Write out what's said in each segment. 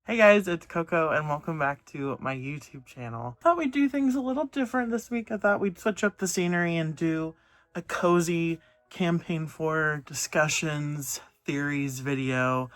Hey guys, it's Coco and welcome back to my YouTube channel. Thought we'd do things a little different this week. I thought we'd switch up the scenery and do a cozy campaign 4 discussions, theories video.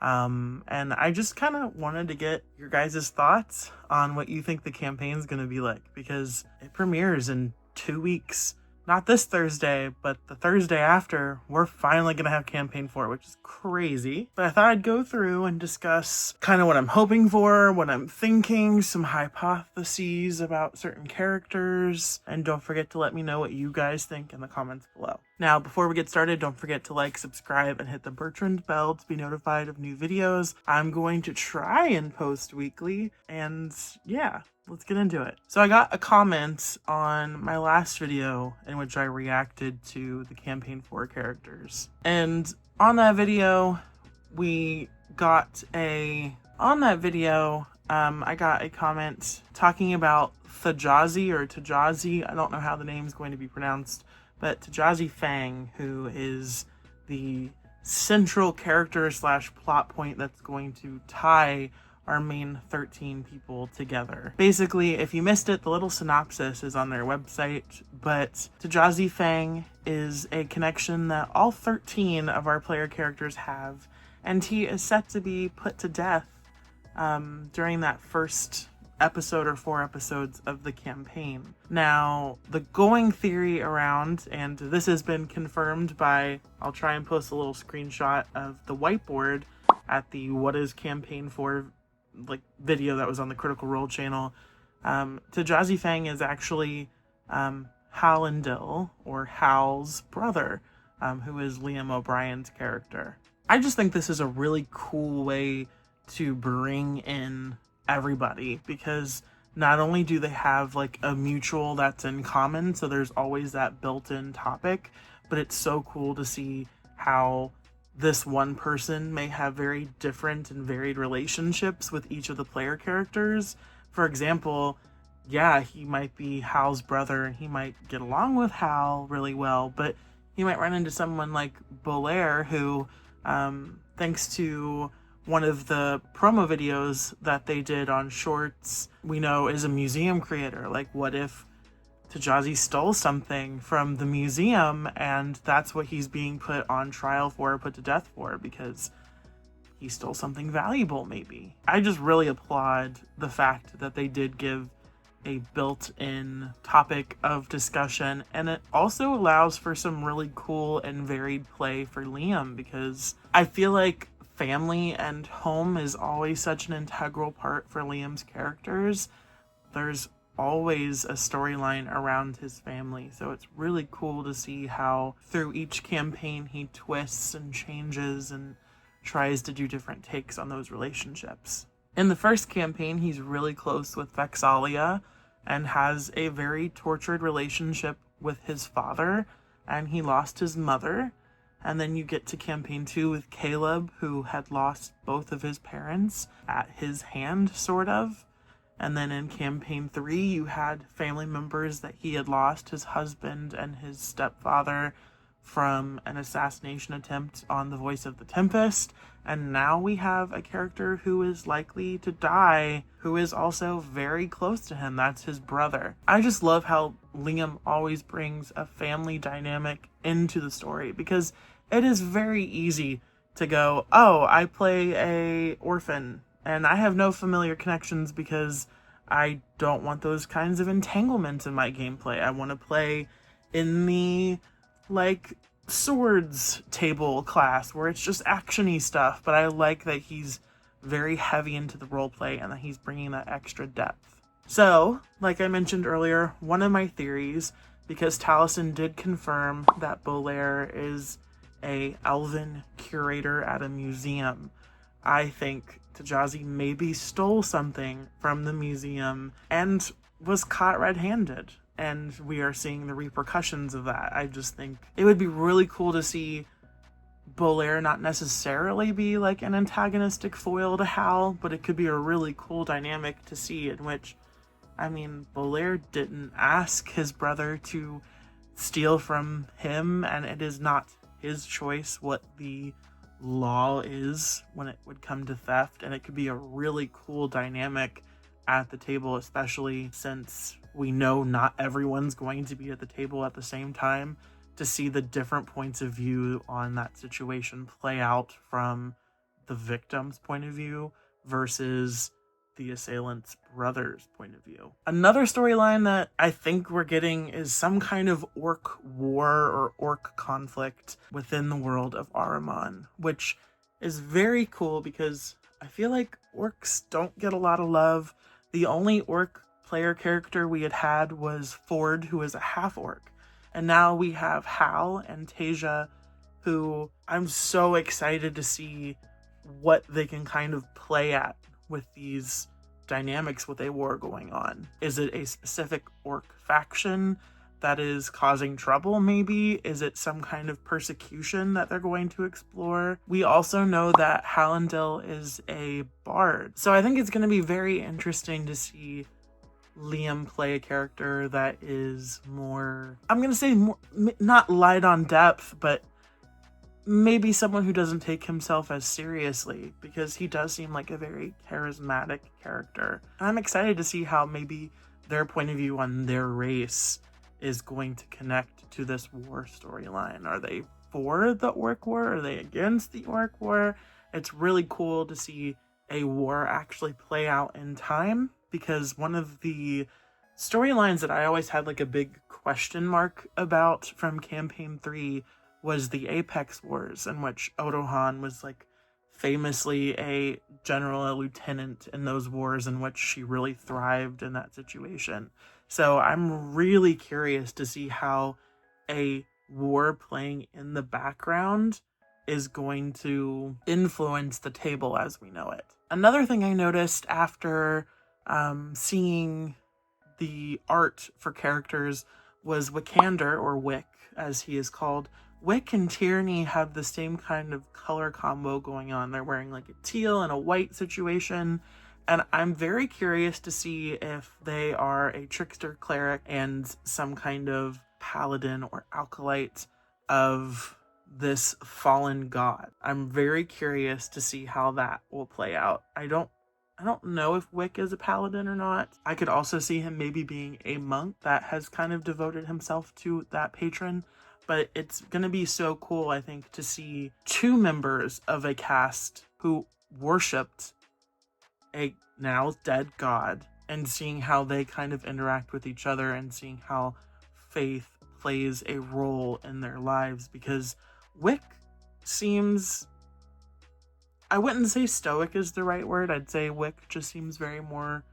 And I just kind of wanted to get your guys' thoughts on what you think the campaign's going to be like, because it premieres in 2 weeks. Not this Thursday, but the Thursday after, we're finally going to have campaign 4, which is crazy. But I thought I'd go through and discuss kind of what I'm hoping for, what I'm thinking, some hypotheses about certain characters, and don't forget to let me know what you guys think in the comments below. Now, before we get started, don't forget to like, subscribe, and hit the Bertrand bell to be notified of new videos. I'm going to try and post weekly, and yeah. Let's get into it. So I got a comment on my last video in which I reacted to the campaign 4 characters. And on that video, I got a comment talking about Taji, I don't know how the name's going to be pronounced, but Taji Fang, who is the central character / plot point that's going to tie our main 13 people together. Basically, if you missed it, the little synopsis is on their website, but Taji Fang is a connection that all 13 of our player characters have, and he is set to be put to death during that first episode or 4 episodes of the campaign. Now, the going theory around, and this has been confirmed by, I'll try and post a little screenshot of the whiteboard at the What is Campaign 4 video that was on the Critical Role channel. Taji Fang is actually HalanDILF, or Hal's brother, who is Liam O'Brien's character. I just think this is a really cool way to bring in everybody, because not only do they have like a mutual that's in common, so there's always that built-in topic, but it's so cool to see how this one person may have very different and varied relationships with each of the player characters. For example, yeah, he might be Hal's brother and he might get along with Hal really well, but he might run into someone like Bolaire, who, thanks to one of the promo videos that they did on Shorts, we know is a museum creator. Like, what if Taji stole something from the museum and that's what he's being put on trial for, put to death for, because he stole something valuable maybe. I just really applaud the fact that they did give a built-in topic of discussion, and it also allows for some really cool and varied play for Liam, because I feel like family and home is always such an integral part for Liam's characters. There's always a storyline around his family, so it's really cool to see how through each campaign he twists and changes and tries to do different takes on those relationships. In the first campaign, he's really close with Vexalia and has a very tortured relationship with his father, and he lost his mother. And then you get to campaign 2 with Caleb, who had lost both of his parents at his hand, sort of. And then in campaign 3, you had family members that he had lost, his husband and his stepfather, from an assassination attempt on the Voice of the Tempest. And now we have a character who is likely to die, who is also very close to him. That's his brother. I just love how Liam always brings a family dynamic into the story, because it is very easy to go, oh, I play a orphan and I have no familiar connections because I don't want those kinds of entanglements in my gameplay. I want to play in the, swords table class where it's just action-y stuff, but I like that he's very heavy into the roleplay and that he's bringing that extra depth. So, like I mentioned earlier, one of my theories, because Taliesin did confirm that Bolaire is a elven curator at a museum, I think Taji maybe stole something from the museum and was caught red-handed, and we are seeing the repercussions of that. I just think it would be really cool to see Bolaire not necessarily be like an antagonistic foil to Hal, but it could be a really cool dynamic to see, in which, I mean, Bolaire didn't ask his brother to steal from him, and it is not his choice what the law is when it would come to theft, and it could be a really cool dynamic at the table, especially since we know not everyone's going to be at the table at the same time, to see the different points of view on that situation play out from the victim's point of view versus the assailant's brother's point of view. Another storyline that I think we're getting is some kind of orc war or orc conflict within the world of Ahriman, which is very cool because I feel like orcs don't get a lot of love. The only orc player character we had was Ford, who is a half orc. And now we have Hal and Tasia, who I'm so excited to see what they can kind of play at with these dynamics with a war going on. Is it a specific orc faction that is causing trouble, maybe? Is it some kind of persecution that they're going to explore? We also know that HalanDILF is a bard. So I think it's going to be very interesting to see Liam play a character that is more, I'm going to say more, not light on depth, but maybe someone who doesn't take himself as seriously, because he does seem like a very charismatic character. And I'm excited to see how maybe their point of view on their race is going to connect to this war storyline. Are they for the orc war? Are they against the orc war? It's really cool to see a war actually play out in time, because one of the storylines that I always had like a big question mark about from campaign 3 was the Apex Wars, in which Otohan was like famously a general, a lieutenant in those wars, in which she really thrived in that situation. So I'm really curious to see how a war playing in the background is going to influence the table as we know it. Another thing I noticed after seeing the art for characters was Wikander, or Wick as he is called. Wick and Tierney have the same kind of color combo going on. They're wearing like a teal and a white situation. And I'm very curious to see if they are a trickster cleric and some kind of paladin or acolyte of this fallen god. I'm very curious to see how that will play out. I don't know if Wick is a paladin or not. I could also see him maybe being a monk that has kind of devoted himself to that patron. But it's going to be so cool, I think, to see two members of a cast who worshipped a now dead god, and seeing how they kind of interact with each other, and seeing how faith plays a role in their lives. Because Wick seems, I wouldn't say stoic is the right word. I'd say Wick just seems very more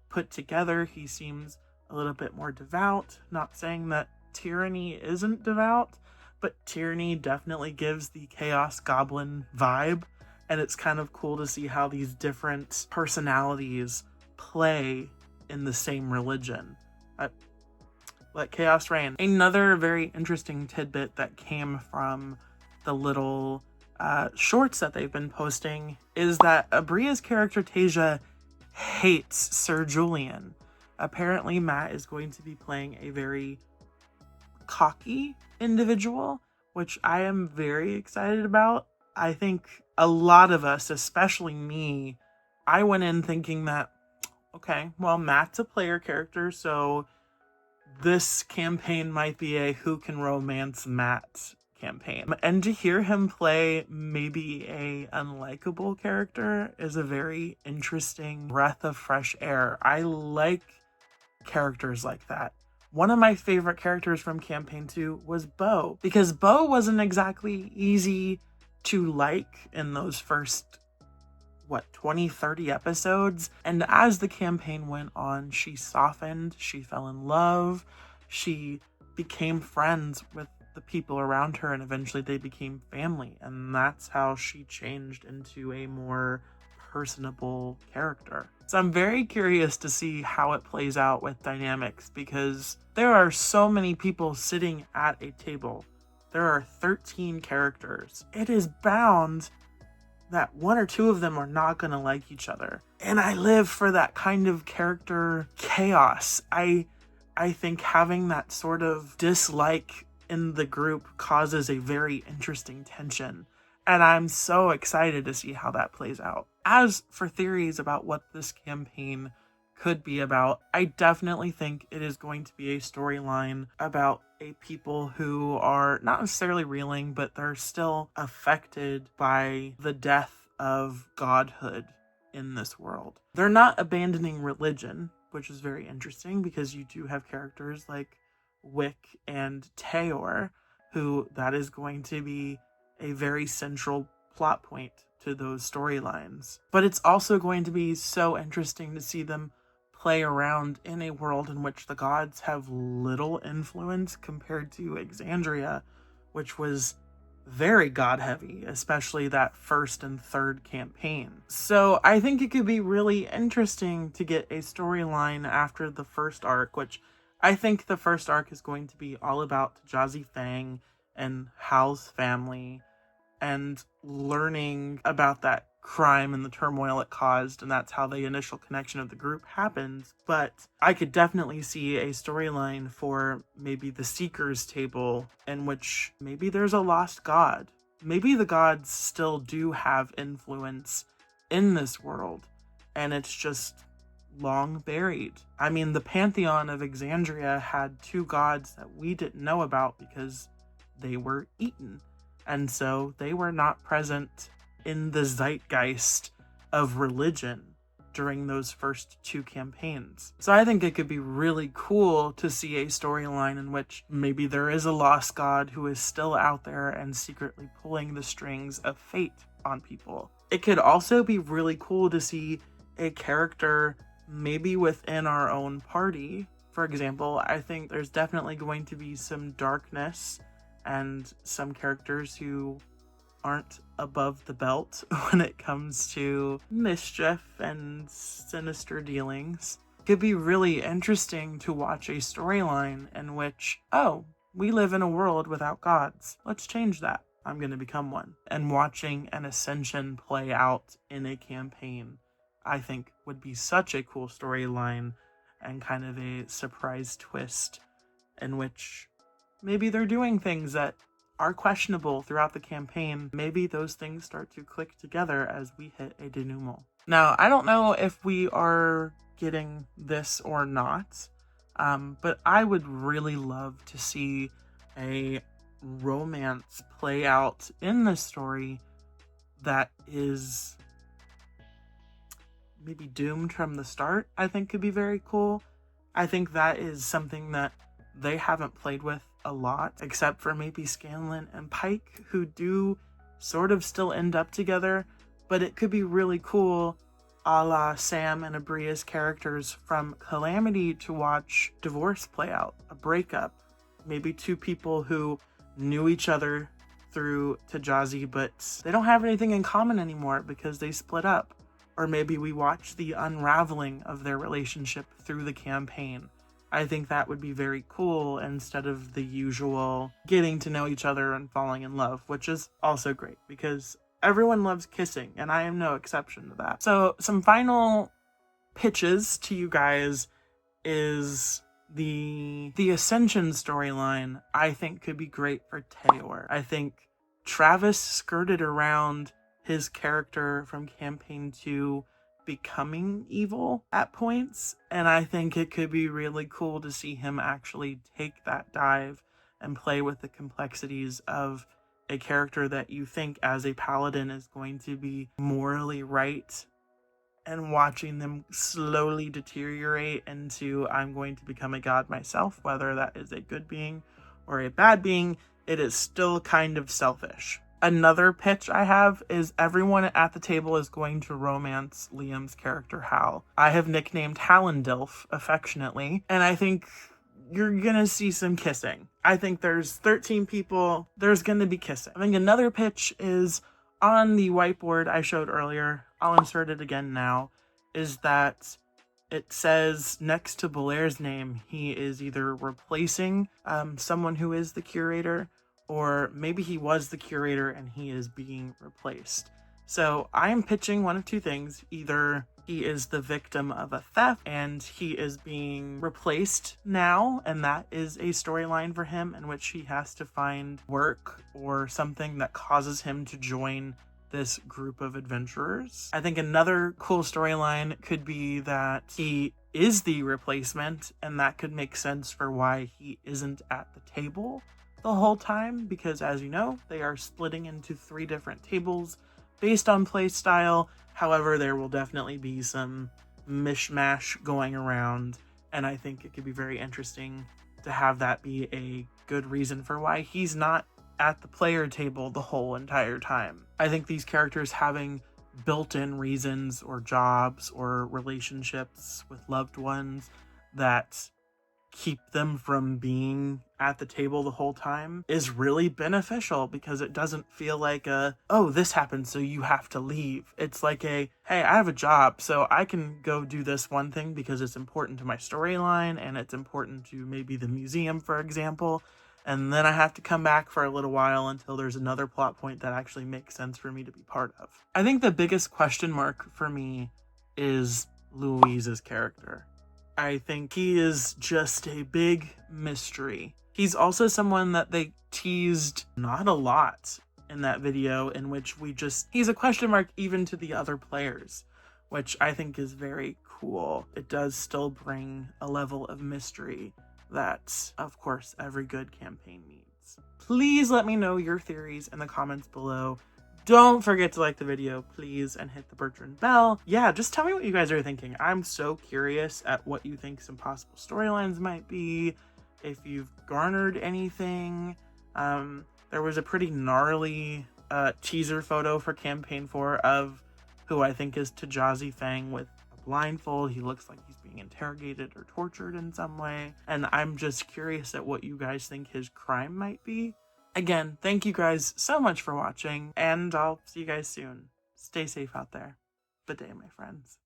put together. He seems a little bit more devout. Not saying that Tyranny isn't devout, but Tyranny definitely gives the Chaos Goblin vibe, and it's kind of cool to see how these different personalities play in the same religion. Let chaos reign. Another very interesting tidbit that came from the little shorts that they've been posting is that Abria's character Tasia hates Sir Julian. Apparently Matt is going to be playing a very cocky individual, which I am very excited about. I think a lot of us, especially me, I went in thinking that, okay, well, Matt's a player character, so this campaign might be a who can romance Matt campaign. And to hear him play maybe a unlikable character is a very interesting breath of fresh air. I like characters like that. One of my favorite characters from campaign 2 was Bo, because Bo wasn't exactly easy to like in those first 20, 30 episodes. And as the campaign went on, she softened, she fell in love, she became friends with the people around her, and eventually they became family. And that's how she changed into a more personable character. So I'm very curious to see how it plays out with dynamics, because there are so many people sitting at a table. There are 13 characters. It is bound that one or two of them are not going to like each other. And I live for that kind of character chaos. I think having that sort of dislike in the group causes a very interesting tension. And I'm so excited to see how that plays out. As for theories about what this campaign could be about, I definitely think it is going to be a storyline about a people who are not necessarily reeling, but they're still affected by the death of godhood in this world. They're not abandoning religion, which is very interesting because you do have characters like Wick and Tayor, who that is going to be a very central plot point to those storylines. But it's also going to be so interesting to see them play around in a world in which the gods have little influence compared to Exandria, which was very god heavy, especially that first and third campaign. So I think it could be really interesting to get a storyline after the first arc, which I think the first arc is going to be all about Taji Fang and Hal's family and learning about that crime and the turmoil it caused, and that's how the initial connection of the group happens. But I could definitely see a storyline for maybe the Seeker's Table in which maybe there's a lost god. Maybe the gods still do have influence in this world, and it's just long buried. I mean, the pantheon of Exandria had two gods that we didn't know about because they were eaten. And so they were not present in the zeitgeist of religion during those first two campaigns. So I think it could be really cool to see a storyline in which maybe there is a lost god who is still out there and secretly pulling the strings of fate on people. It could also be really cool to see a character maybe within our own party. For example, I think there's definitely going to be some darkness and some characters who aren't above the belt when it comes to mischief and sinister dealings. It could be really interesting to watch a storyline in which, oh, we live in a world without gods. Let's change that. I'm going to become one. And watching an ascension play out in a campaign, I think would be such a cool storyline and kind of a surprise twist in which maybe they're doing things that are questionable throughout the campaign. Maybe those things start to click together as we hit a denouement. Now, I don't know if we are getting this or not, but I would really love to see a romance play out in this story that is maybe doomed from the start. I think could be very cool. I think that is something that they haven't played with a lot, except for maybe Scanlan and Pike, who do sort of still end up together, but it could be really cool, a la Sam and Abria's characters from Calamity, to watch divorce play out, a breakup, maybe two people who knew each other through Taji, but they don't have anything in common anymore because they split up. Or maybe we watch the unraveling of their relationship through the campaign. I think that would be very cool instead of the usual getting to know each other and falling in love, which is also great because everyone loves kissing and I am no exception to that. So some final pitches to you guys is the Ascension storyline. I think could be great for Tayor. I think Travis skirted around his character from campaign 2 becoming evil at points, and I think it could be really cool to see him actually take that dive and play with the complexities of a character that you think as a paladin is going to be morally right, and watching them slowly deteriorate into I'm going to become a god myself. Whether that is a good being or a bad being, it is still kind of selfish. Another pitch I have is everyone at the table is going to romance Liam's character Hal. I have nicknamed HalanDILF affectionately, and I think you're gonna see some kissing. I think there's 13 people, there's gonna be kissing. I think another pitch is on the whiteboard I showed earlier, I'll insert it again now, is that it says next to Belair's name, he is either replacing someone who is the curator, or maybe he was the curator and he is being replaced. So I am pitching one of two things. Either he is the victim of a theft and he is being replaced now, and that is a storyline for him in which he has to find work or something that causes him to join this group of adventurers. I think another cool storyline could be that he is the replacement, and that could make sense for why he isn't at the table the whole time, because as you know, they are splitting into 3 different tables based on play style. However, there will definitely be some mishmash going around, and I think it could be very interesting to have that be a good reason for why he's not at the player table the whole entire time. I think these characters having built-in reasons or jobs or relationships with loved ones that keep them from being at the table the whole time is really beneficial, because it doesn't feel like oh, this happened so you have to leave. It's like hey, I have a job, so I can go do this one thing because it's important to my storyline and it's important to maybe the museum, for example, and then I have to come back for a little while until there's another plot point that actually makes sense for me to be part of. I think the biggest question mark for me is Louise's character. I think he is just a big mystery. He's also someone that they teased not a lot in that video, in which he's a question mark even to the other players, which I think is very cool. It does still bring a level of mystery that, of course, every good campaign needs. Please let me know your theories in the comments below. Don't forget to like the video, please, and hit the Bertrand bell. Yeah, just tell me what you guys are thinking. I'm so curious at what you think some possible storylines might be, if you've garnered anything. There was a pretty gnarly teaser photo for Campaign 4 of who I think is Taji Fang with a blindfold. He looks like he's being interrogated or tortured in some way, and I'm just curious at what you guys think his crime might be. Again, thank you guys so much for watching, and I'll see you guys soon. Stay safe out there. Good day, my friends.